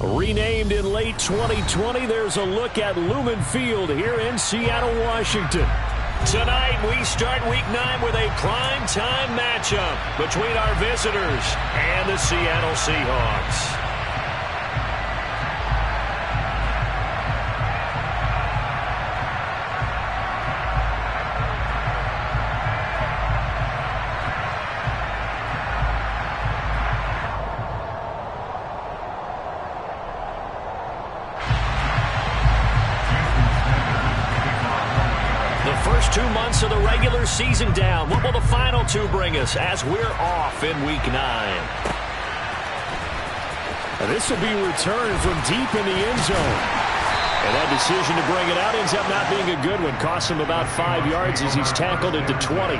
Renamed in late 2020, there's a look at Lumen Field here in Seattle, Washington. Tonight, we start Week 9 with a prime-time matchup between our visitors and the Seattle Seahawks. First 2 months of the regular season down. What will the final 2 bring us as we're off in Week 9? And this will be returned from deep in the end zone. And that decision to bring it out ends up not being a good one. Costs him about 5 yards as he's tackled at the 20.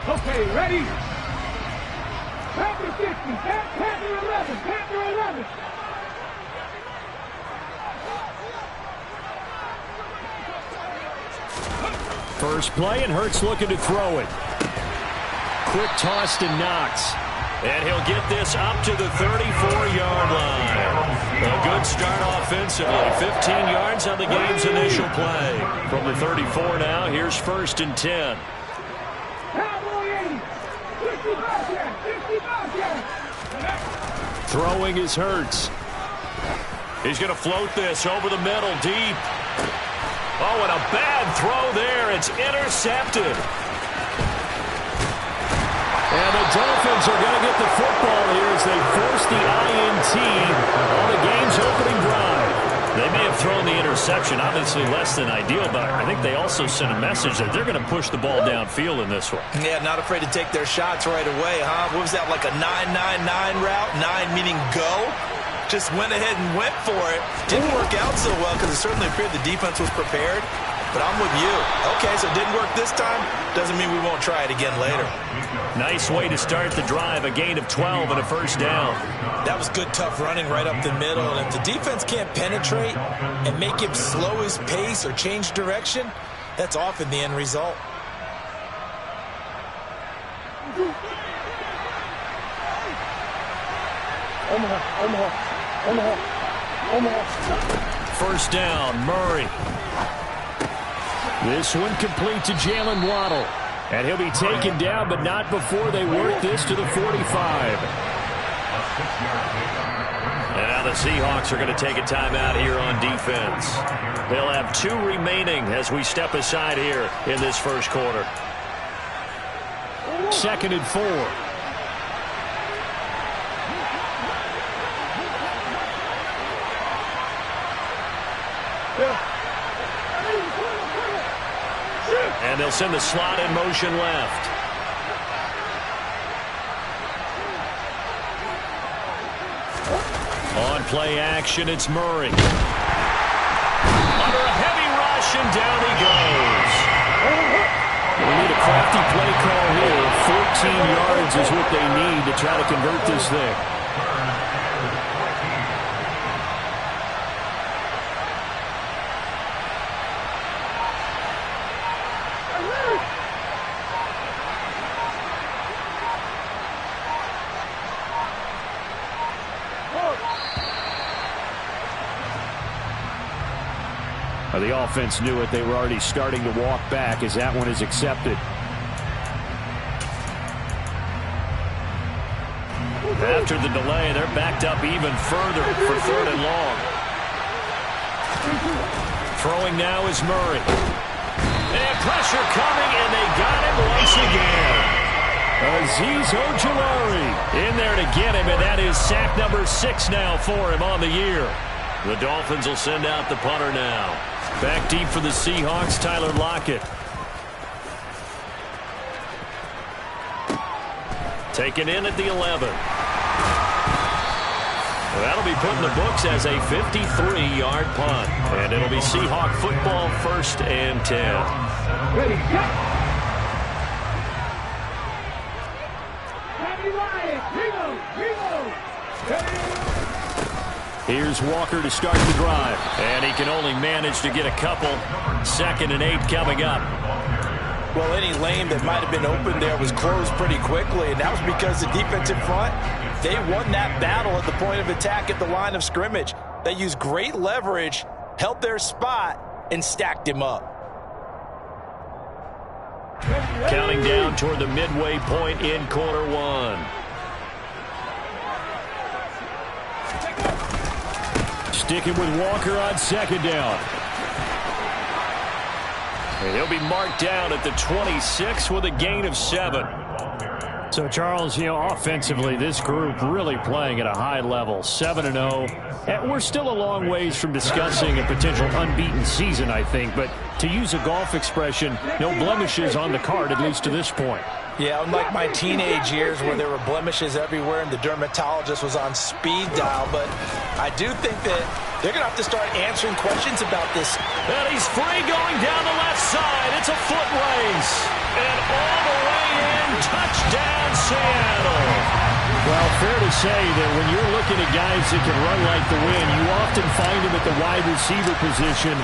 Okay, ready? Panther 50, Panther 11, Panther 11. First play, and Hurts looking to throw it. Quick toss to Knox. And he'll get this up to the 34-yard line. A good start offensively. 15 yards on the game's initial play. From the 34 now, here's 1st and 10. Throwing is Hurts. He's going to float this over the middle, deep. Oh, and a bad throw there. It's intercepted. And the Dolphins are going to get the football here as they force the INT on the game's opening drive. They may have thrown the interception, obviously less than ideal, but I think they also sent a message that they're going to push the ball downfield in this one. Yeah, not afraid to take their shots right away, huh? What was that, like a 9-9-9 route? 9 meaning go? Just went ahead and went for it. Didn't work out so well because it certainly appeared the defense was prepared. But I'm with you. Okay, so it didn't work this time. Doesn't mean we won't try it again later. Nice way to start the drive. A gain of 12 and a first down. That was good, tough running right up the middle. And if the defense can't penetrate and make him slow his pace or change direction, that's often the end result. First down, Murray. This one complete to Jalen Waddle. And he'll be taken down, but not before they work this to the 45. And now the Seahawks are going to take a timeout here on defense. They'll have 2 remaining as we step aside here in this first quarter. 2nd and 4. And they'll send the slot in motion left. On play action, it's Murray. Under a heavy rush, and down he goes. We need a crafty play call here. 14 yards is what they need to try to convert this thing. The offense knew it. They were already starting to walk back as that one is accepted. After the delay, they're backed up even further for 3rd and long. Throwing now is Murray. And pressure coming, and they got him once again. Azeez Ojulari in there to get him, and that is sack number 6 now for him on the year. The Dolphins will send out the punter now. Back deep for the Seahawks, Tyler Lockett. Taken in at the 11. That'll be put in the books as a 53-yard punt. And it'll be Seahawk football, 1st and 10. Ready, go! Here's Walker to start the drive. And he can only manage to get a couple. 2nd and 8 coming up. Well, any lane that might have been open there was closed pretty quickly, and that was because the defensive front, they won that battle at the point of attack at the line of scrimmage. They used great leverage, held their spot, and stacked him up. Counting down toward the midway point in quarter one. Sticking with Walker on second down. And he'll be marked down at the 26 with a gain of 7. So, Charles, offensively, this group really playing at a high level, 7-0. And we're still a long ways from discussing a potential unbeaten season, I think. But to use a golf expression, no blemishes on the card, at least to this point. Yeah, unlike my teenage years where there were blemishes everywhere and the dermatologist was on speed dial. But I do think that they're going to have to start answering questions about this. And he's free going down the left side. It's a foot race. And all the way in, touchdown Seattle. Well, fair to say that when you're looking at guys that can run like the wind, you often find them at the wide receiver position,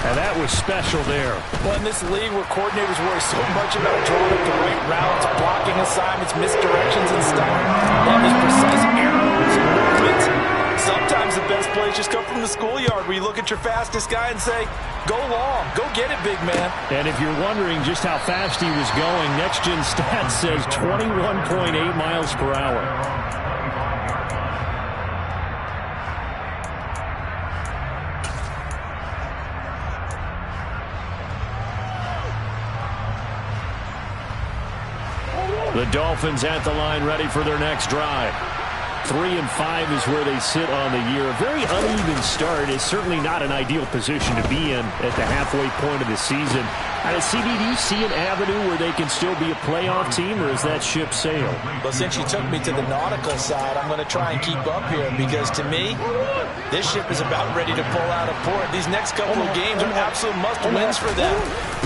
and that was special there. Well, in this league where coordinators worry so much about drawing up the right routes, blocking assignments, misdirections and stuff, all those precise arrows, movements, sometimes the best plays just come from the schoolyard where you look at your fastest guy and say, go long, go get it, big man. And if you're wondering just how fast he was going, Next Gen Stats says 21.8 miles per hour. The Dolphins at the line, ready for their next drive. 3-5 is where they sit on the year. A very uneven start is certainly not an ideal position to be in at the halfway point of the season. CD, do you see an avenue where they can still be a playoff team, or is that ship sailed? Well, since you took me to the nautical side, I'm going to try and keep up here because, to me, this ship is about ready to pull out of port. These next couple of games are absolute must-wins for them.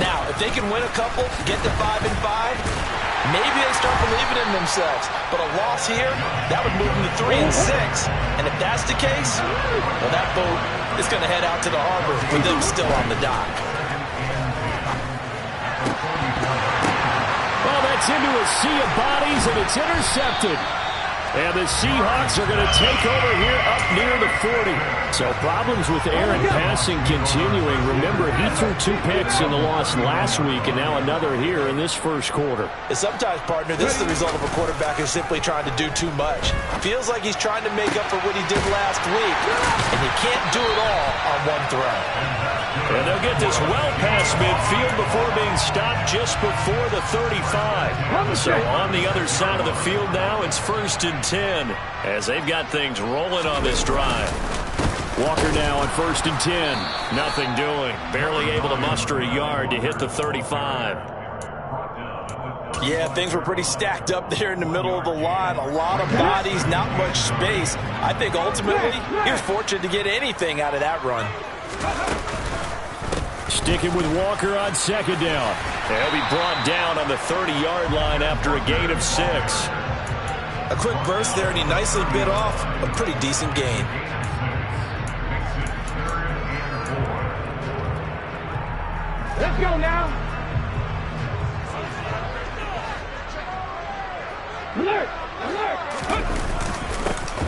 Now, if they can win a couple, get to 5-5, maybe they start believing in themselves. But a loss here, that would move them to 3-6. And if that's the case, well, that boat is going to head out to the harbor with them still on the dock. Well, that's into a sea of bodies, and it's intercepted. And the Seahawks are going to take over here up near the 40. So problems with Aaron passing continuing. Remember, he threw 2 picks in the loss last week, and now another here in this first quarter. And sometimes, partner, this is the result of a quarterback who's simply trying to do too much. Feels like he's trying to make up for what he did last week, and you can't do it all on one throw. And they'll get this well past midfield before being stopped just before the 35. So on the other side of the field now, it's 1st and 10 as they've got things rolling on this drive. Walker now on 1st and 10. Nothing doing. Barely able to muster a yard to hit the 35. Yeah, things were pretty stacked up there in the middle of the line. A lot of bodies, not much space. I think ultimately he was fortunate to get anything out of that run. Sticking with Walker on second down. He'll be brought down on the 30-yard line after a gain of 6. A quick burst there, and he nicely bit off a pretty decent gain. Let's go now. Alert! Alert!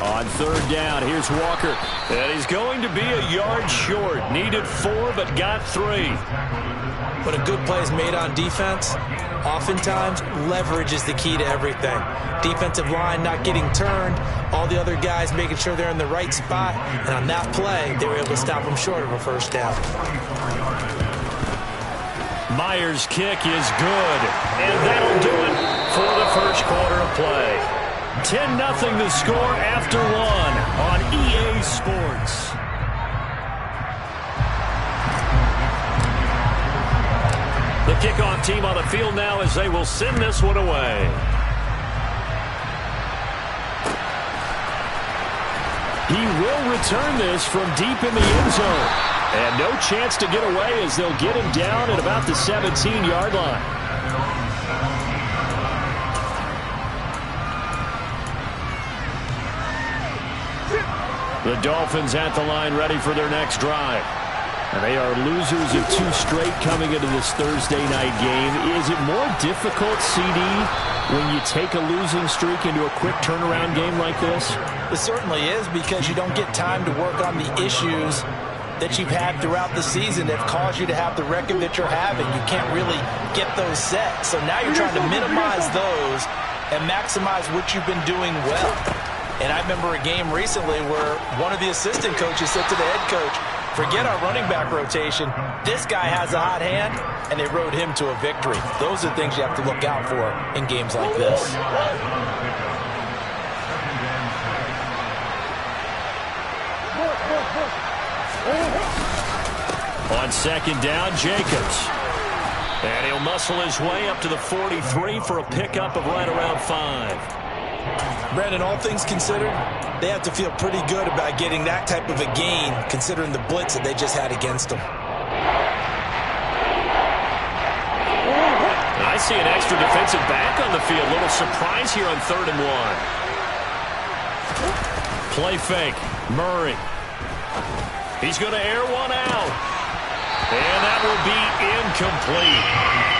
On 3rd down, here's Walker. And he's going to be a yard short. Needed 4, but got 3. When a good play is made on defense, oftentimes leverage is the key to everything. Defensive line not getting turned, all the other guys making sure they're in the right spot, and on that play, they were able to stop them short of a 1st down. Myers' kick is good, and that'll do it for the first quarter of play. 10-0 the score after 1 on EA Sports. The kickoff team on the field now as they will send this one away. He will return this from deep in the end zone. And no chance to get away as they'll get him down at about the 17-yard line. The Dolphins at the line ready for their next drive. And they are losers of 2 straight coming into this Thursday night game. Is it more difficult, CD, when you take a losing streak into a quick turnaround game like this? It certainly is, because you don't get time to work on the issues that you've had throughout the season that caused you to have the record that you're having. You can't really get those set. So now you're trying to minimize those and maximize what you've been doing well. And I remember a game recently where one of the assistant coaches said to the head coach, forget our running back rotation. This guy has a hot hand, and they rode him to a victory. Those are things you have to look out for in games like this. On second down, Jacobs. And he'll muscle his way up to the 43 for a pickup of right around 5. Brandon, all things considered, they have to feel pretty good about getting that type of a gain, considering the blitz that they just had against them. I see an extra defensive back on the field. Little surprise here on 3rd and 1. Play fake. Murray. He's going to air one out. And that will be incomplete.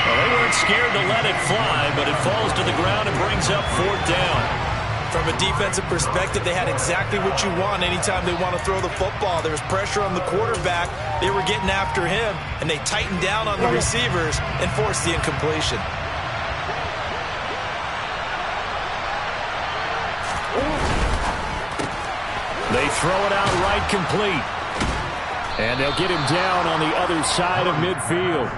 Well, they weren't scared to let it fly, but it falls to the ground and brings up 4th down. From a defensive perspective, they had exactly what you want anytime they want to throw the football. There was pressure on the quarterback. They were getting after him, and they tightened down on the receivers and forced the incompletion. They throw it out right complete. And they'll get him down on the other side of midfield.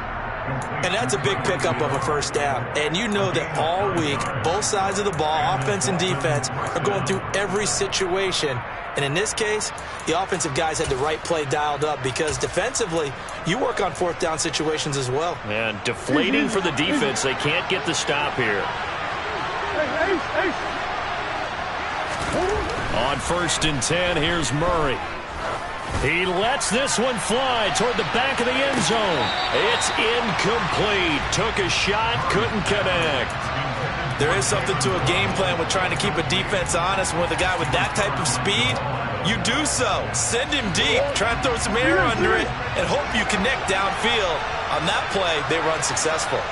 And that's a big pickup of a 1st down. And you know that all week, both sides of the ball, offense and defense, are going through every situation. And in this case, the offensive guys had the right play dialed up, because defensively, you work on 4th down situations as well. And deflating for the defense. They can't get the stop here. On 1st and 10, here's Murray. He lets this one fly toward the back of the end zone. It's incomplete. Took a shot, couldn't connect. There is something to a game plan with trying to keep a defense honest. With a guy with that type of speed, you do so. Send him deep, try and throw some air under it, and hope you connect downfield. On that play, they were unsuccessful.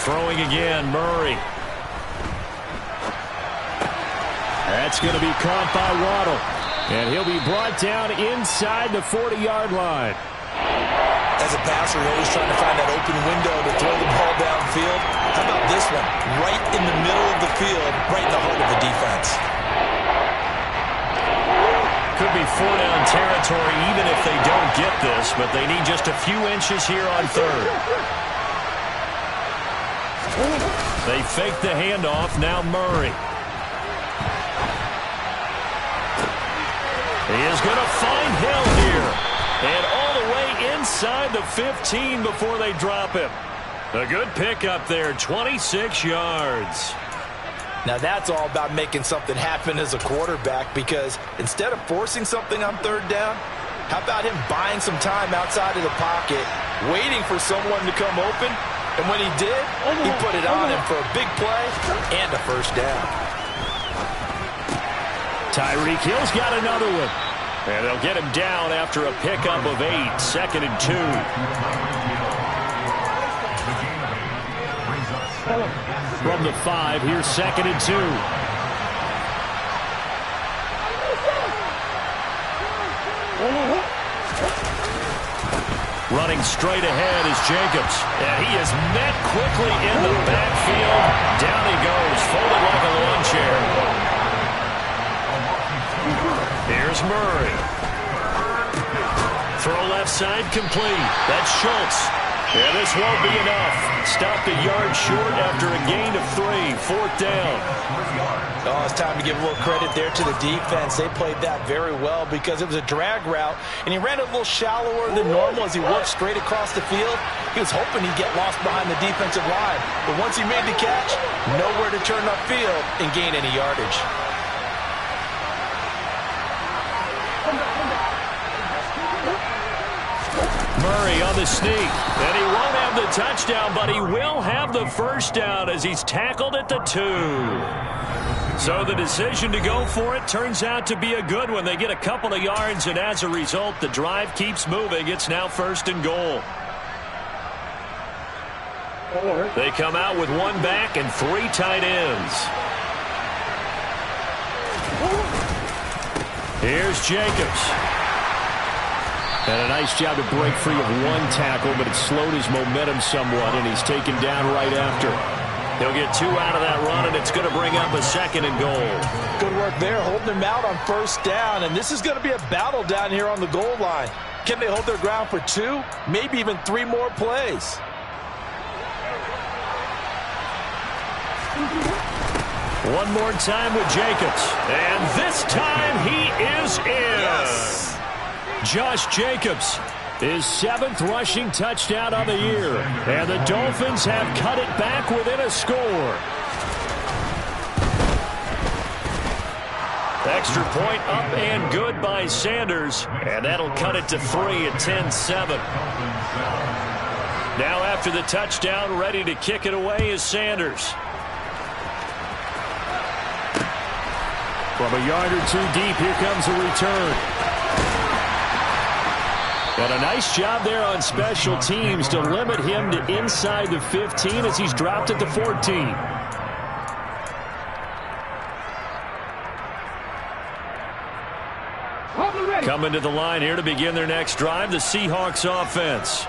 Throwing again, Murray. That's going to be caught by Waddle. And he'll be brought down inside the 40-yard line. As a passer, you're always trying to find that open window to throw the ball downfield. How about this one? Right in the middle of the field, right in the heart of the defense. Could be 4-down territory even if they don't get this, but they need just a few inches here on 3rd. They fake the handoff. Now Murray. He is going to find Hill here. And all the way inside the 15 before they drop him. A good pickup there, 26 yards. Now that's all about making something happen as a quarterback, because instead of forcing something on 3rd down, how about him buying some time outside of the pocket, waiting for someone to come open, and when he did, he put it on him for a big play and a 1st down. Tyreek Hill's got another one. And they'll get him down after a pickup of 8, 2nd and 2. From the 5, here's 2nd and 2. Running straight ahead is Jacobs. And he is met quickly in the backfield. Down he goes, folded like a lawn chair. Here's Murray. Throw left side complete. That's Schultz. And this won't be enough. Stopped a yard short after a gain of 3. 4th down. Oh, it's time to give a little credit there to the defense. They played that very well, because it was a drag route, and he ran a little shallower than normal as he worked straight across the field. He was hoping he'd get lost behind the defensive line. But once he made the catch, nowhere to turn upfield and gain any yardage. Murray on the sneak, and he won't have the touchdown, but he will have the 1st down as he's tackled at the 2. So the decision to go for it turns out to be a good one. They get a couple of yards, and as a result, the drive keeps moving. It's now 1st and goal. They come out with 1 back and 3 tight ends. Here's Jacobs. And a nice job to break free of 1 tackle, but it slowed his momentum somewhat, and he's taken down right after. He'll get 2 out of that run, and it's going to bring up a 2nd and goal. Good work there, holding him out on 1st down, and this is going to be a battle down here on the goal line. Can they hold their ground for 2, maybe even 3 more plays? One more time with Jacobs, and this time he is in. Yes. Josh Jacobs, his 7th rushing touchdown of the year, and the Dolphins have cut it back within a score. Extra point up and good by Sanders, and that'll cut it to 3 at 10-7. Now after the touchdown, ready to kick it away is Sanders. From a yard or 2 deep, here comes a return. And a nice job there on special teams to limit him to inside the 15 as he's dropped at the 14. Coming to the line here to begin their next drive, the Seahawks offense.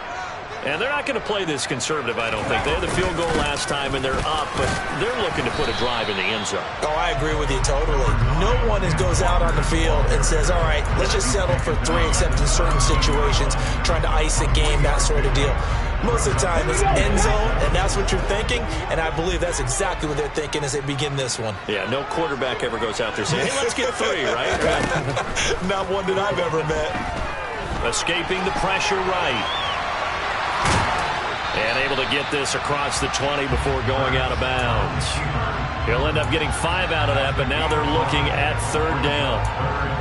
And they're not going to play this conservative, I don't think. They had the field goal last time, and they're up, but they're looking to put a drive in the end zone. Oh, I agree with you totally. No one goes out on the field and says, all right, let's just settle for 3, except in certain situations, trying to ice a game, that sort of deal. Most of the time, it's end zone, and that's what you're thinking, and I believe that's exactly what they're thinking as they begin this one. Yeah, no quarterback ever goes out there saying, hey, let's get 3, right? Not one that I've ever met. Escaping the pressure right. And able to get this across the 20 before going out of bounds. He'll end up getting 5 out of that, but now they're looking at 3rd down.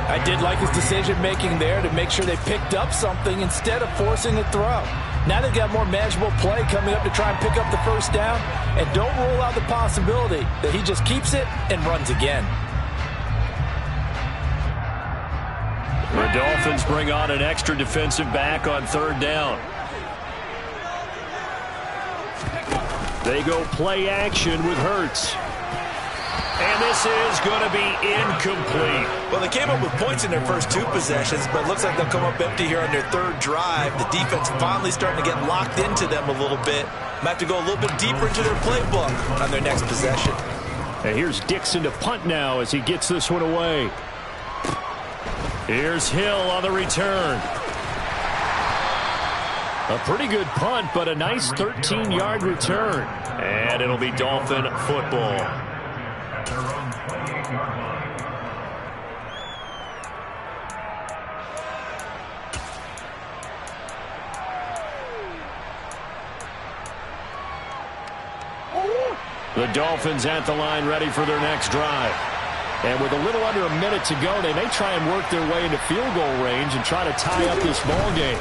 I did like his decision-making there to make sure they picked up something instead of forcing a throw. Now they've got more manageable play coming up to try and pick up the 1st down, and don't rule out the possibility that he just keeps it and runs again. The Dolphins bring on an extra defensive back on 3rd down. They go play action with Hurts. And this is going to be incomplete. Well, they came up with points in their first 2 possessions, but it looks like they'll come up empty here on their 3rd drive. The defense finally starting to get locked into them a little bit. Might have to go a little bit deeper into their playbook on their next possession. And here's Dixon to punt now as he gets this one away. Here's Hill on the return. A pretty good punt, but a nice 13-yard return. And it'll be Dolphin football. The Dolphins at the line ready for their next drive. And with a little under a minute to go, they may try and work their way into field goal range and try to tie up this ball game.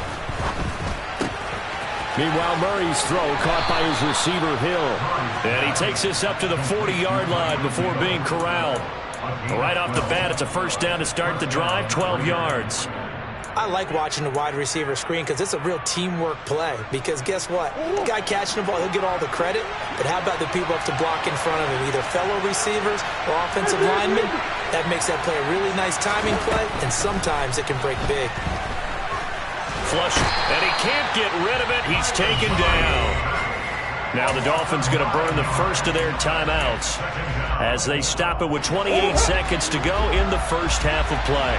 Meanwhile, Murray's throw caught by his receiver, Hill. And he takes this up to the 40-yard line before being corralled. Right off the bat, it's a 1st down to start the drive, 12 yards. I like watching the wide receiver screen because it's a real teamwork play. Because guess what? The guy catching the ball, he'll get all the credit. But how about the people up to block in front of him, either fellow receivers or offensive linemen? That makes that play a really nice timing play, and sometimes it can break big. Flush, and he can't get rid of it. He's taken down. Now the Dolphins going to burn the first of their timeouts as they stop it with 28 seconds to go in the first half of play.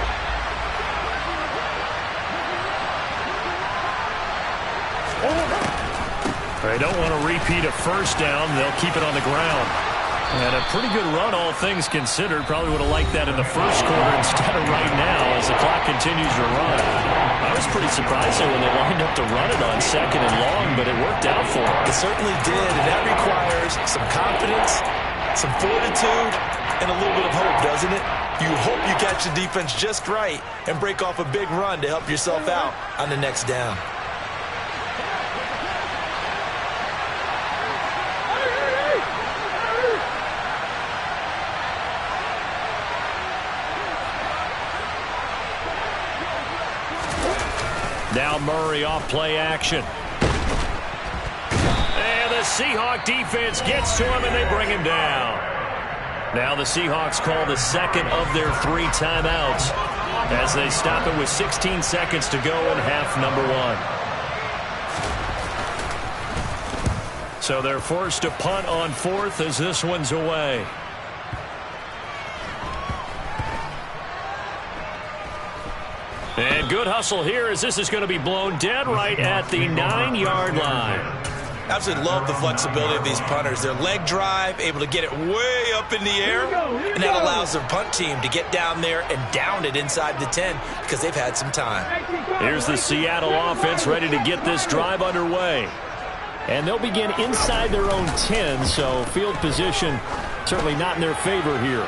They don't want to repeat a 1st down. They'll keep it on the ground. And a pretty good run, all things considered. Probably would have liked that in the 1st quarter instead of right now as the clock continues to run. I was pretty surprised there when they lined up to run it on 2nd and long, but it worked out for them. It certainly did, and that requires some confidence, some fortitude, and a little bit of hope, doesn't it? You hope you catch the defense just right and break off a big run to help yourself out on the next down. Now Murray off play action. And the Seahawk defense gets to him, and they bring him down. Now the Seahawks call the second of their 3 timeouts as they stop it with 16 seconds to go in half number 1. So they're forced to punt on 4th as this one's away. And good hustle here as this is going to be blown dead right at the 9-yard line. Absolutely love the flexibility of these punters. Their leg drive, able to get it way up in the air, and that allows their punt team to get down there and down it inside the 10 because they've had some time. Here's the Seattle offense ready to get this drive underway. And they'll begin inside their own 10, so field position certainly not in their favor here.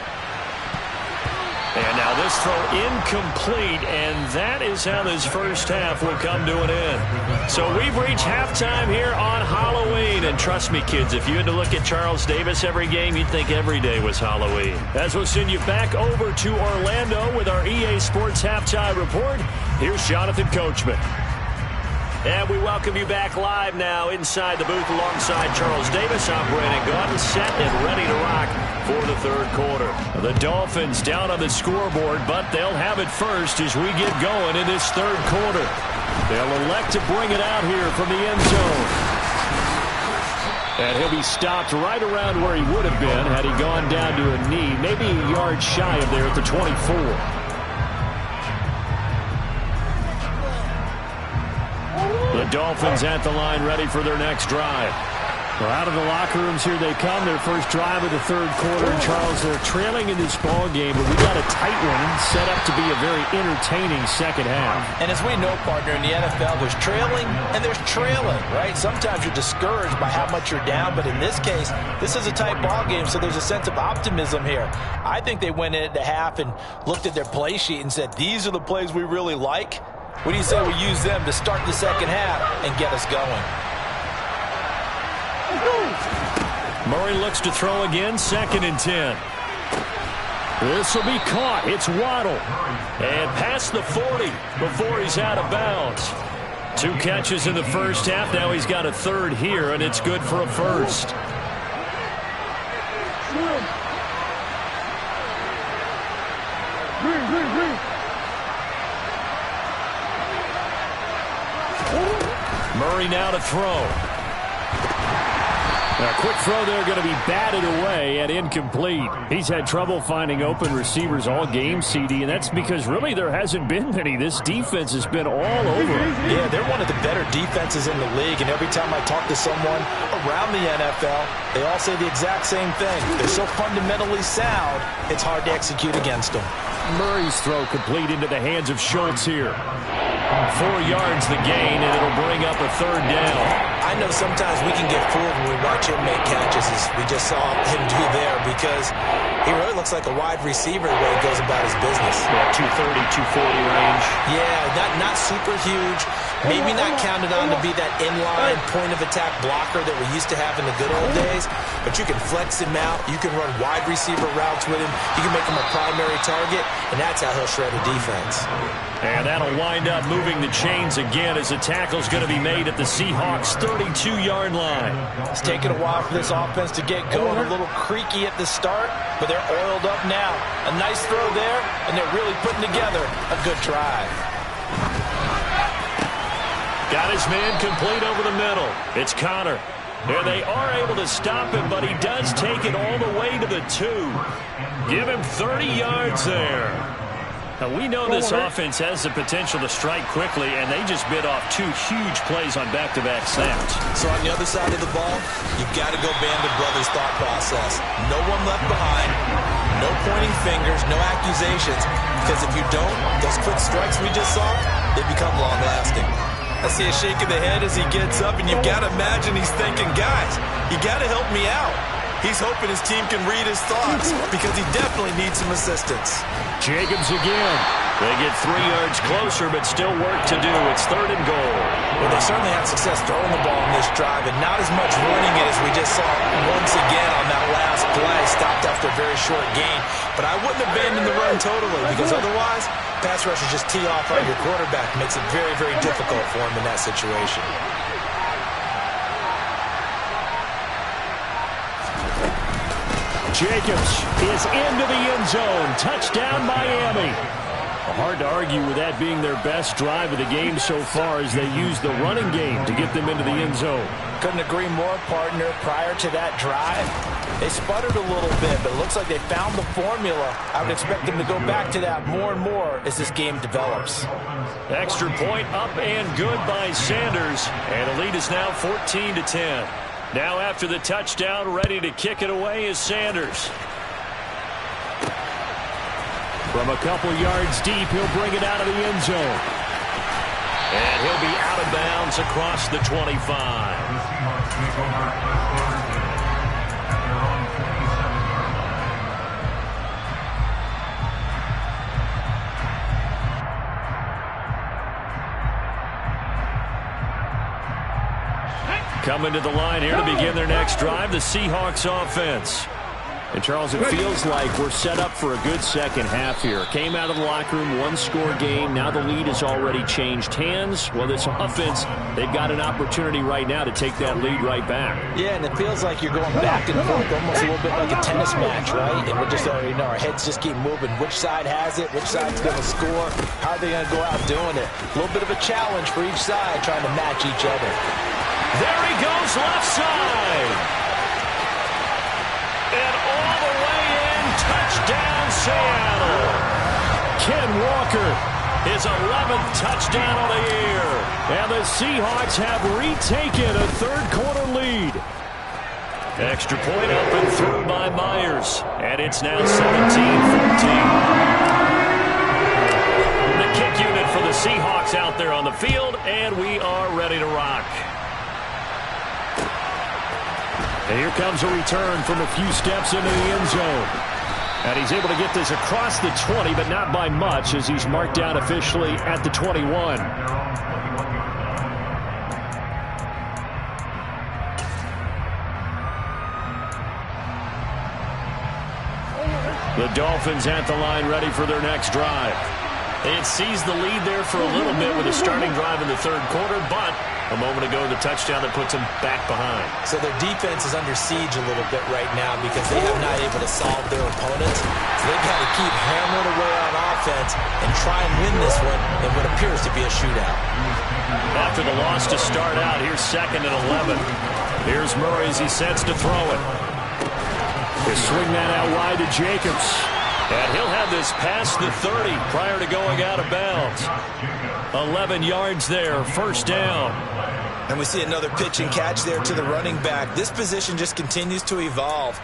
And now this throw incomplete, and that is how this first half will come to an end. So we've reached halftime here on Halloween. And trust me, kids, if you had to look at Charles Davis every game, you'd think every day was Halloween. As we'll send you back over to Orlando with our EA Sports Halftime Report, here's Jonathan Coachman. And we welcome you back live now inside the booth alongside Charles Davis. I'm Brandon Gaudin, set and ready to rock for the third quarter. The Dolphins down on the scoreboard, but they'll have it first as we get going in this third quarter. They'll elect to bring it out here from the end zone. And he'll be stopped right around where he would have been had he gone down to a knee, maybe a yard shy of there at the 24. The Dolphins at the line ready for their next drive. Well, out of the locker rooms here they come. Their first drive of the third quarter. And Charles, they're trailing in this ball game, but we got a tight one set up to be a very entertaining second half. And as we know, partner, in the NFL, there's trailing and there's trailing, right? Sometimes you're discouraged by how much you're down, but in this case, this is a tight ball game, so there's a sense of optimism here. I think they went into half and looked at their play sheet and said, these are the plays we really like. What do you say we use them to start the second half and get us going? Murray looks to throw again, 2nd and 10. This will be caught. It's Waddle. And past the 40 before he's out of bounds. 2 catches in the first half. Now he's got a third here, and it's good for a first. Murray now to throw. A quick throw there going to be batted away and incomplete. He's had trouble finding open receivers all game, CD, and that's because really there hasn't been many. This defense has been all over. Yeah, they're one of the better defenses in the league, and every time I talk to someone around the NFL, they all say the exact same thing. They're so fundamentally sound, it's hard to execute against them. Murray's throw complete into the hands of Schultz here. 4 yards the gain, and it'll bring up a third down. I know sometimes we can get fooled when we watch him make catches, as we just saw him do there, because he really looks like a wide receiver the way he goes about his business. Yeah, 230, 240 range. Yeah, not super huge. Maybe not counted on to be that inline point-of-attack blocker that we used to have in the good old days, but you can flex him out. You can run wide receiver routes with him. You can make him a primary target, and that's how he'll shred a defense. And that'll wind up moving the chains again as the tackle's going to be made at the Seahawks' 32-yard line. It's taken a while for this offense to get going. A little creaky at the start, but they're oiled up now. A nice throw there, and they're really putting together a good drive. Got his man complete over the middle. It's Connor. And they are able to stop him, but he does take it all the way to the 2. Give him 30 yards there. Now, we know this offense has the potential to strike quickly, and they just bit off 2 huge plays on back-to-back snaps. So on the other side of the ball, you've got to go Band of Brothers thought process. No one left behind, no pointing fingers, no accusations, because if you don't, those quick strikes we just saw, they become long-lasting. I see a shake of the head as he gets up, and you've got to imagine he's thinking, guys, you got to help me out. He's hoping his team can read his thoughts because he definitely needs some assistance. Jacobs again. They get 3 yards closer, but still work to do. It's 3rd and goal. Well, they certainly had success throwing the ball in this drive, and not as much running it as we just saw once again on that last play. Stopped after a very short gain. But I wouldn't abandon the run totally, because otherwise, pass rushers just tee off on your quarterback. Makes it very, very difficult for him in that situation. Jacobs is into the end zone. Touchdown, Miami. Hard to argue with that being their best drive of the game so far as they use the running game to get them into the end zone. Couldn't agree more, partner. Prior to that drive, they sputtered a little bit, but it looks like they found the formula. I would expect them to go back to that more and more as this game develops. Extra point up and good by Sanders. And the lead is now 14-10. Now after the touchdown, ready to kick it away is Sanders. From a couple yards deep, he'll bring it out of the end zone. And he'll be out of bounds across the 25. Coming to the line here to begin their next drive, the Seahawks offense. And, Charles, it feels like we're set up for a good second half here. Came out of the locker room, one-score game. Now the lead has already changed hands. Well, this offense, they've got an opportunity right now to take that lead right back. Yeah, and it feels like you're going back and forth, almost a little bit like a tennis match, right? And we're just already know our heads just keep moving. Which side has it? Which side's going to score? How are they going to go out doing it? A little bit of a challenge for each side, trying to match each other. There he goes, left side. And all the way in, touchdown Seattle. Ken Walker, his 11th touchdown of the year. And the Seahawks have retaken a third-quarter lead. Extra point up and through by Myers. And it's now 17-14. The kick unit for the Seahawks out there on the field, and we are ready to rock. And here comes a return from a few steps into the end zone. And he's able to get this across the 20, but not by much, as he's marked down officially at the 21. The Dolphins at the line, ready for their next drive. They had seized the lead there for a little bit with a starting drive in the third quarter, but a moment ago, the touchdown that puts them back behind. So their defense is under siege a little bit right now because they have not able to solve their opponents. So they've got to keep hammering away on offense and try and win this one in what appears to be a shootout. After the loss to start out, here's 2nd and 11. Here's Murray as he sets to throw it. They swing that out wide to Jacobs. And he'll have this past the 30 prior to going out of bounds. 11 yards there, first down. And we see another pitch and catch there to the running back. This position just continues to evolve.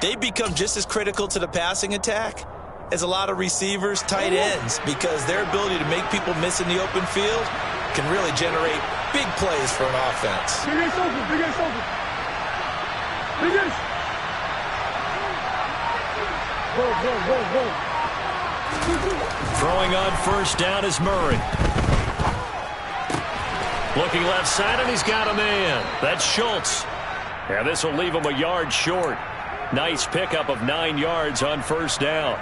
They become just as critical to the passing attack as a lot of receivers, tight ends, because their ability to make people miss in the open field can really generate big plays for an offense. Big ass open, big ass open. Big ass. Go, go, go, go. Throwing on first down is Murray. Looking left side, and he's got a man. That's Schultz. And this will leave him a yard short. Nice pickup of 9 yards on first down.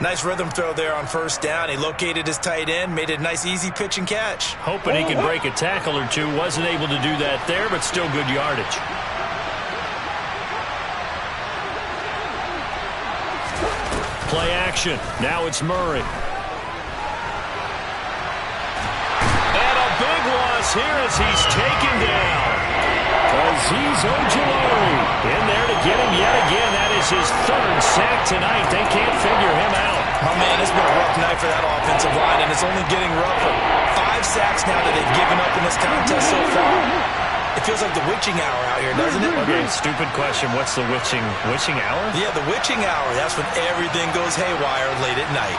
Nice rhythm throw there on first down. He located his tight end, made it a nice, easy pitch and catch. Hoping he could break a tackle or two. Wasn't able to do that there, but still good yardage. Play action. Now it's Murray. And a big loss here as he's taken down. Azeez Ojulari in there to get him yet again. That is his 3rd sack tonight. They can't figure him out. Oh, man, it's been a rough night for that offensive line, and it's only getting rougher. 5 sacks now that they've given up in this contest so far. It feels like the witching hour out here, doesn't it? Okay, stupid question. What's the witching hour? Yeah, the witching hour. That's when everything goes haywire late at night.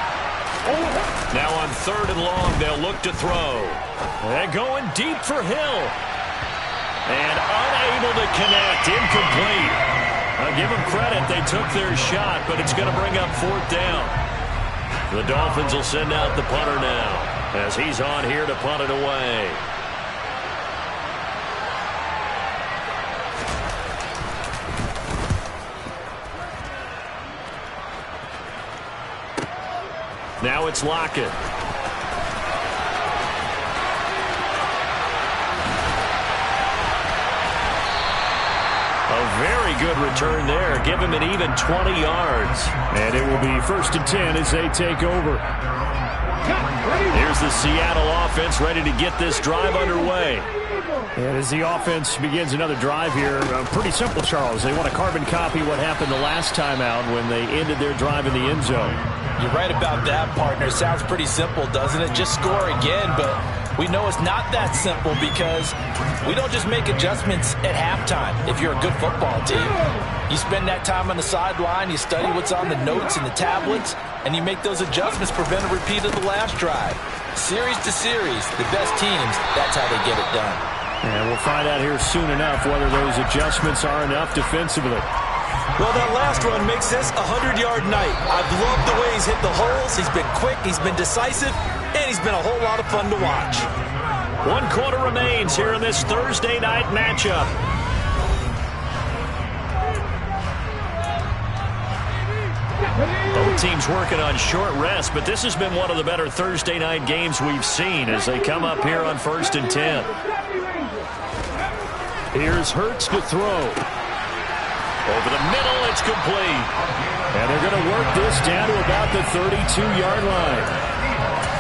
Now on 3rd and long, they'll look to throw. They're going deep for Hill. And unable to connect. Incomplete. I'll give them credit. They took their shot, but it's going to bring up 4th down. The Dolphins will send out the punter now as he's on here to punt it away. Now it's Lockett. A very good return there. Give him an even 20 yards. And it will be 1st and 10 as they take over. Here's the Seattle offense ready to get this drive underway. And as the offense begins another drive here, pretty simple, Charles. They want to carbon copy what happened the last time out when they ended their drive in the end zone. You're right about that, partner. Sounds pretty simple, doesn't it? Just score again, but we know it's not that simple because we don't just make adjustments at halftime if you're a good football team. You spend that time on the sideline, you study what's on the notes and the tablets, and you make those adjustments, prevent a repeat of the last drive. Series to series, the best teams, that's how they get it done. And we'll find out here soon enough whether those adjustments are enough defensively. Well, that last run makes this a 100-yard night. I've loved the way he's hit the holes. He's been quick, he's been decisive, and he's been a whole lot of fun to watch. 1 quarter remains here in this Thursday night matchup. Both teams working on short rest, but this has been one of the better Thursday night games we've seen as they come up here on 1st and 10. Here's Hurts to throw. Over the middle, it's complete. And they're going to work this down to about the 32-yard line.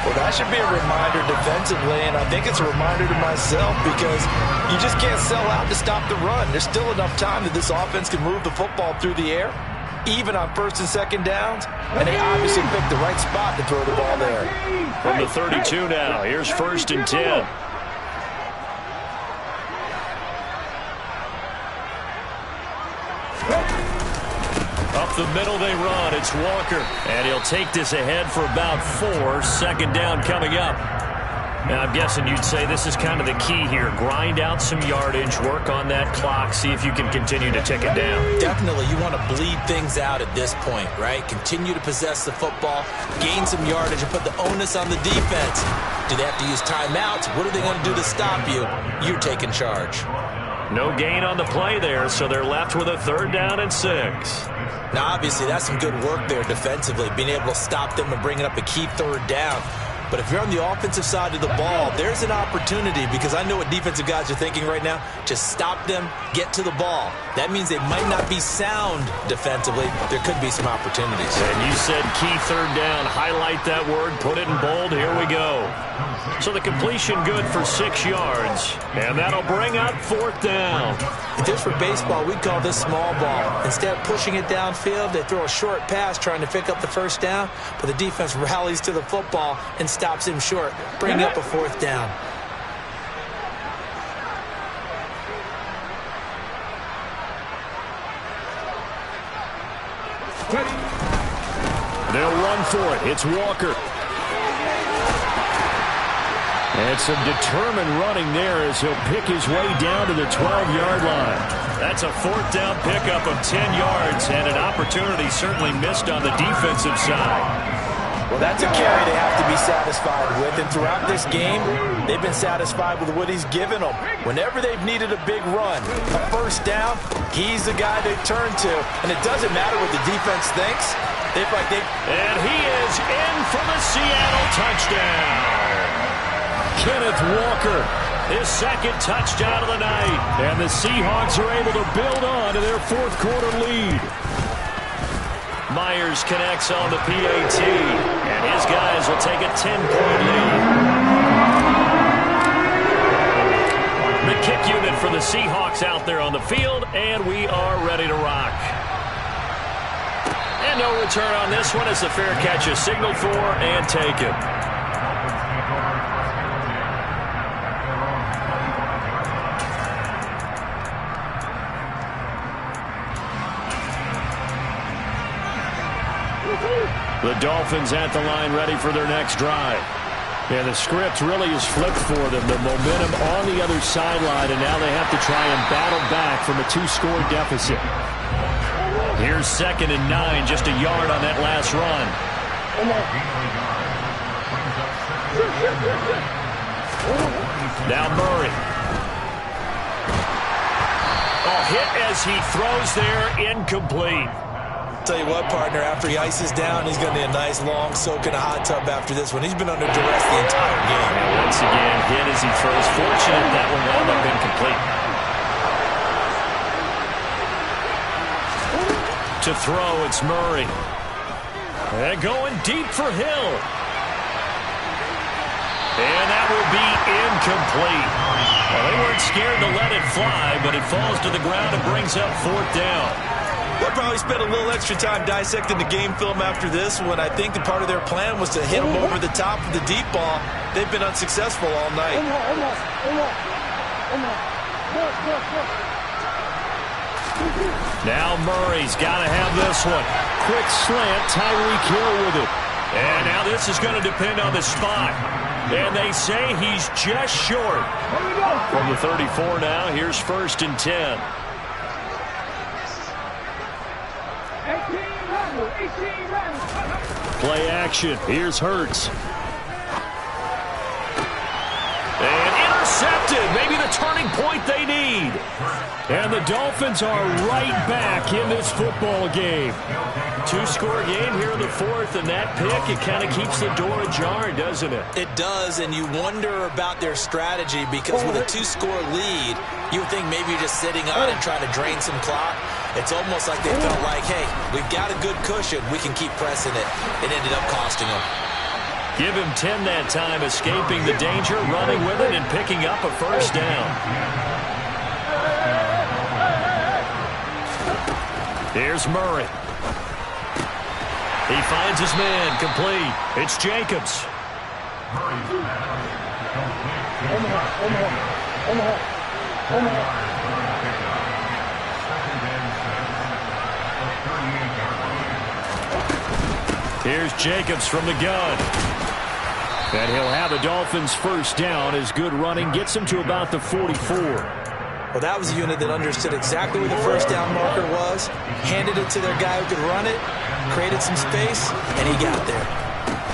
Well, that should be a reminder defensively, and I think it's a reminder to myself because you just can't sell out to stop the run. There's still enough time that this offense can move the football through the air, even on 1st and 2nd downs, and they obviously picked the right spot to throw the ball there. From the 32 now, here's 1st and 10. Up the middle they run. It's Walker. And he'll take this ahead for about 4. 2nd down coming up. Now, I'm guessing you'd say this is kind of the key here. Grind out some yardage, work on that clock, see if you can continue to tick it down. Definitely, you want to bleed things out at this point, right? Continue to possess the football, gain some yardage, and put the onus on the defense. Do they have to use timeouts? What are they going to do to stop you? You're taking charge. No gain on the play there, so they're left with a 3rd down and 6. Now, obviously, that's some good work there defensively, being able to stop them and bringing up a key 3rd down. But if you're on the offensive side of the ball, there's an opportunity because I know what defensive guys are thinking right now. Just stop them, get to the ball. That means they might not be sound defensively. There could be some opportunities. And you said key 3rd down. Highlight that word. Put it in bold. Here we go. So the completion good for 6 yards. And that'll bring up 4th down. If this were baseball, we'd call this small ball. Instead of pushing it downfield, they throw a short pass trying to pick up the 1st down, but the defense rallies to the football and stops him short, bringing up a 4th down. They'll run for it. It's Walker. And some determined running there as he'll pick his way down to the 12-yard line. That's a 4th down pickup of 10 yards and an opportunity certainly missed on the defensive side. Well, that's a carry they have to be satisfied with, and throughout this game, they've been satisfied with what he's given them. Whenever they've needed a big run, a 1st down, he's the guy they turn to, and it doesn't matter what the defense thinks. And he is in for the Seattle touchdown. Kenneth Walker, his 2nd touchdown of the night. And the Seahawks are able to build on to their 4th quarter lead. Myers connects on the PAT, and his guys will take a 10-point lead. The kick unit for the Seahawks out there on the field, and we are ready to rock. And no return on this one as the fair catch is signaled for and taken. The Dolphins at the line ready for their next drive. And the script really is flipped for them. The momentum on the other sideline, and now they have to try and battle back from a 2-score deficit. Here's 2nd and 9, just a yard on that last run. Now Murray. Oh, hit as he throws there, incomplete. Tell you what, partner, after he ices down, he's going to need a nice long soak in a hot tub after this one. He's been under duress the entire game. And once again, hit as he throws. Fortunate that one wound up incomplete. To throw, it's Murray. And going deep for Hill. And that will be incomplete. Well, they weren't scared to let it fly, but it falls to the ground and brings up 4th down. They'll probably spend a little extra time dissecting the game film after this when I think the part of their plan was to hit them over the top of the deep ball. They've been unsuccessful all night. Now Murray's got to have this one. Quick slant, Tyreek Hill with it. And now this is going to depend on the spot. And they say he's just short. From the 34 now, here's 1st and 10. 18 runs. Play action. Here's Hurts. And intercepted. Maybe the turning point they need. And the Dolphins are right back in this football game. 2-score game here in the 4th, and that pick, it kind of keeps the door ajar, doesn't it? It does, and you wonder about their strategy because with a 2-score lead, you would think maybe you're just sitting on and trying to drain some clock. It's almost like they felt like, hey, we've got a good cushion. We can keep pressing it. It ended up costing them. Give him 10 that time, escaping the danger, running with it, and picking up a 1st down. Here's Murray. He finds his man, complete. It's Jacobs. Here's Jacobs from the gun. And he'll have a Dolphins 1st down as good running gets him to about the 44. Well, that was a unit that understood exactly where the 1st down marker was, handed it to their guy who could run it, created some space, and he got there.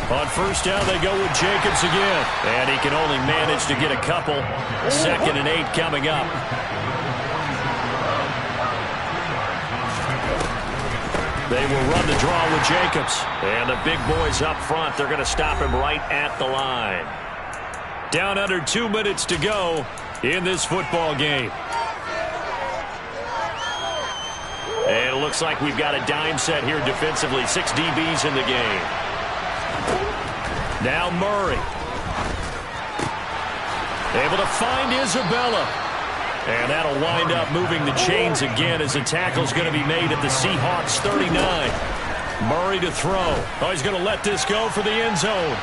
On 1st down, they go with Jacobs again. And he can only manage to get a couple. 2nd and 8 coming up. They will run the draw with Jacobs. And the big boys up front, they're going to stop him right at the line. Down under 2 minutes to go in this football game. And it looks like we've got a dime set here defensively. 6 DBs in the game. Now Murray. Able to find Isabella. And that'll wind up moving the chains again as the tackle's going to be made at the Seahawks 39. Murray to throw. Oh, he's going to let this go for the end zone.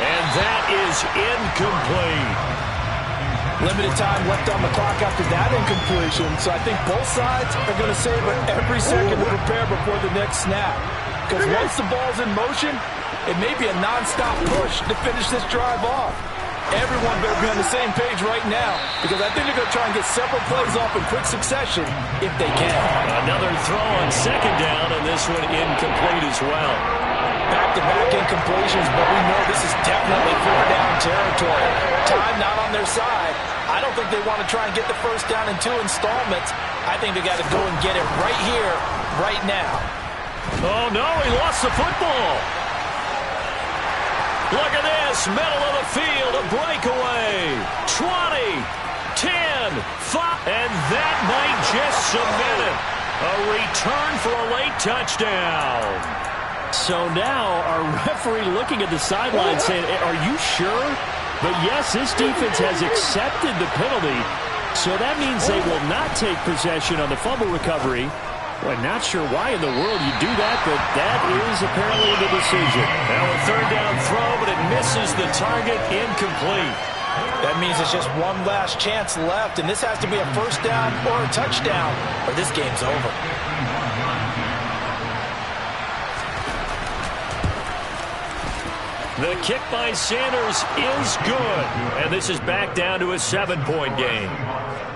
And that is incomplete. Limited time left on the clock after that incompletion, so I think both sides are going to savor every second to prepare before the next snap. Because once the ball's in motion, it may be a non-stop push to finish this drive off. Everyone better be on the same page right now because I think they're going to try and get several plays off in quick succession if they can. Another throw on 2nd down, and this one incomplete as well. Back-to-back incompletions, but we know this is definitely 4th down territory. Time not on their side. I don't think they want to try and get the 1st down in 2 installments. I think they got to go and get it right here, right now. Oh, no, he lost the football. Look at this, middle of the field, a breakaway. 20, 10, 5, and that might just cement it. A return for a late touchdown. So now our referee looking at the sideline saying, are you sure? But yes, this defense has accepted the penalty. So that means they will not take possession on the fumble recovery. Well, not sure why in the world you do that, but that is apparently the decision. Now a 3rd down throw, but it misses the target, incomplete. That means it's just one last chance left, and this has to be a 1st down or a touchdown, or this game's over. The kick by Sanders is good. And this is back down to a 7-point game.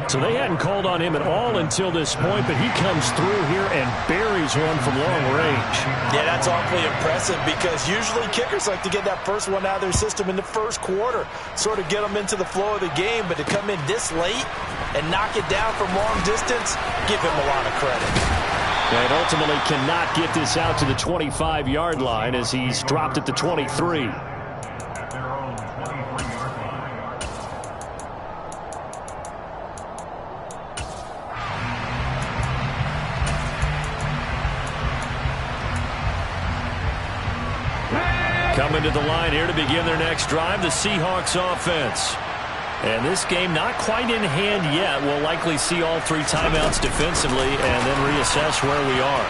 So they hadn't called on him at all until this point, but he comes through here and buries one from long range. Yeah, that's awfully impressive because usually kickers like to get that first one out of their system in the first quarter, sort of get them into the flow of the game, but to come in this late and knock it down from long distance, give him a lot of credit. And ultimately cannot get this out to the 25-yard line as he's dropped at the 23. Coming to the line here to begin their next drive, the Seahawks offense. And this game not quite in hand yet. We'll likely see all 3 timeouts defensively and then reassess where we are.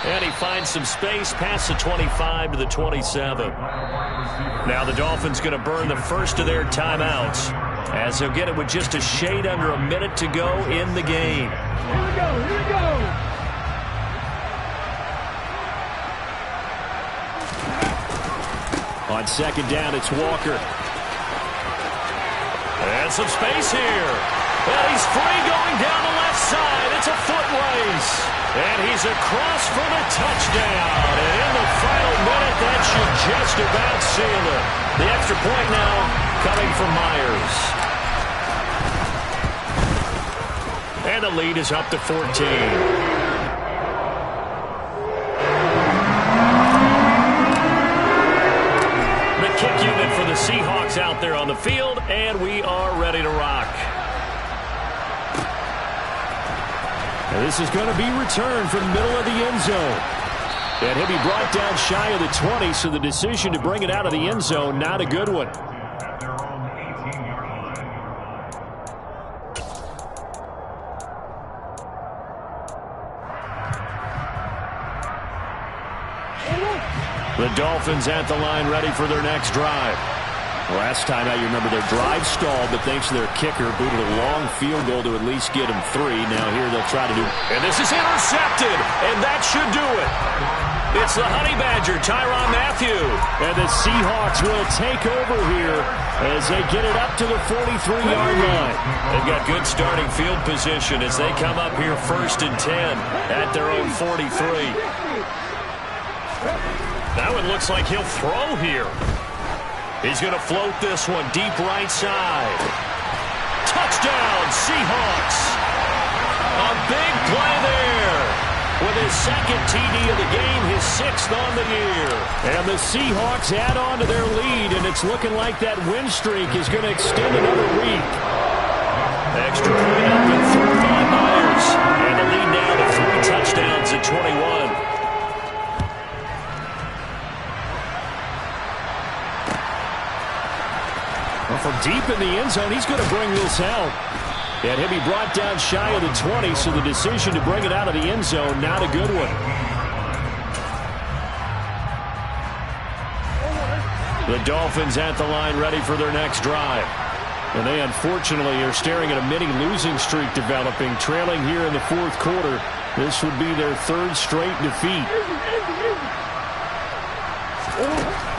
And he finds some space past the 25 to the 27. Now the Dolphins going to burn the first of their timeouts as they'll get it with just a shade under a minute to go in the game. Here we go, here we go. On second down, it's Walker. And some space here. Well, he's free going down the left side. It's a foot race. And he's across for the touchdown. And in the final minute, that should just about seal it. The extra point now coming from Myers. And the lead is up to 14. Kick unit for the Seahawks out there on the field, and we are ready to rock. Now this is going to be returned from the middle of the end zone. And he'll be brought down shy of the 20, so the decision to bring it out of the end zone, not a good one. The Dolphins at the line ready for their next drive. Last time out, you remember their drive stalled, but thanks to their kicker, booted a long field goal to at least get them 3. Now here they'll try to do. And this is intercepted, and that should do it. It's the Honey Badger, Tyrann Mathieu. And the Seahawks will take over here as they get it up to the 43-yard line. They've got good starting field position as they come up here 1st and 10 at their own 43. That one looks like he'll throw here. He's going to float this one deep right side. Touchdown, Seahawks. A big play there. With his 2nd TD of the game, his 6th on the year. And the Seahawks add on to their lead, and it's looking like that win streak is going to extend another week. Extra point up and through by Myers. And the lead now to 3 touchdowns at 21. From deep in the end zone, he's going to bring this out. And he'll be brought down shy of the 20, so the decision to bring it out of the end zone, not a good one. The Dolphins at the line ready for their next drive. And they unfortunately are staring at a mini losing streak developing, trailing here in the 4th quarter. This would be their 3rd straight defeat.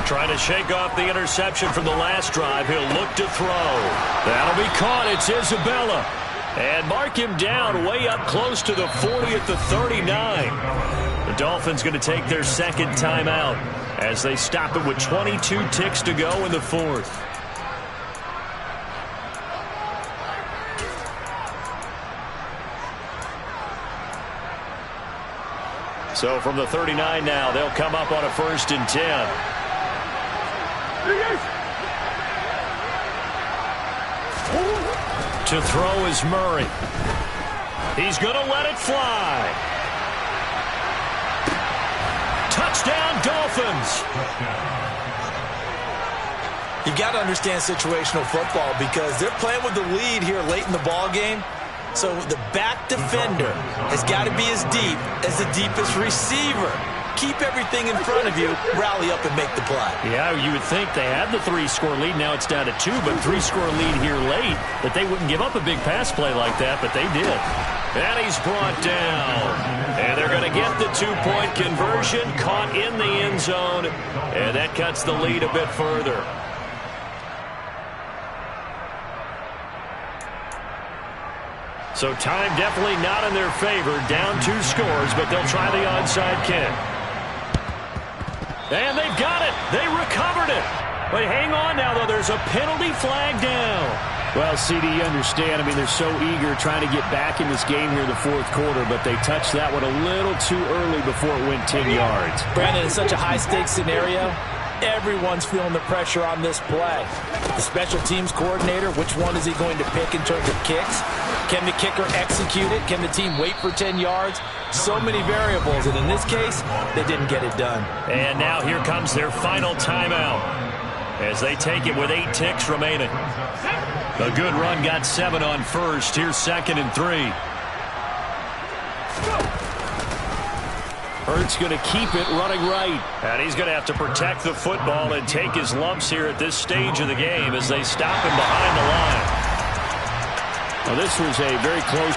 Trying to shake off the interception from the last drive. He'll look to throw. That'll be caught. It's Isabella. And mark him down way up close to the 40 at the 39. The Dolphins going to take their 2nd timeout as they stop it with 22 ticks to go in the 4th. So from the 39 now, they'll come up on a 1st and 10. To throw is Murray. He's going to let it fly. Touchdown, Dolphins. You've got to understand situational football because they're playing with the lead here late in the ball game. So the back defender has got to be as deep as the deepest receiver. keep everything in front of you, rally up and make the play. Yeah, you would think they had the 3-score lead. Now it's down to 2, but 3-score lead here late, that they wouldn't give up a big pass play like that, but they did. And he's brought down. And they're going to get the 2-point conversion, caught in the end zone, and that cuts the lead a bit further. So time definitely not in their favor. Down 2 scores, but they'll try the onside kick. And they've got it. They recovered it. But hang on now, though. There's a penalty flag down. Well, CD, you understand. I mean, they're so eager trying to get back in this game here in the fourth quarter, but they touched that one a little too early before it went 10 yards. Brandon, it's such a high-stakes scenario. Everyone's feeling the pressure on this play. The special teams coordinator, which one is he going to pick in terms of kicks? Can the kicker execute it? Can the team wait for 10 yards? So many variables, and in this case, they didn't get it done. And now here comes their final timeout as they take it with 8 ticks remaining. A good run got 7 on first. Here's 2nd and 3. Hurts going to keep it running right. And he's going to have to protect the football and take his lumps here at this stage of the game as they stop him behind the line. Well, this was a very close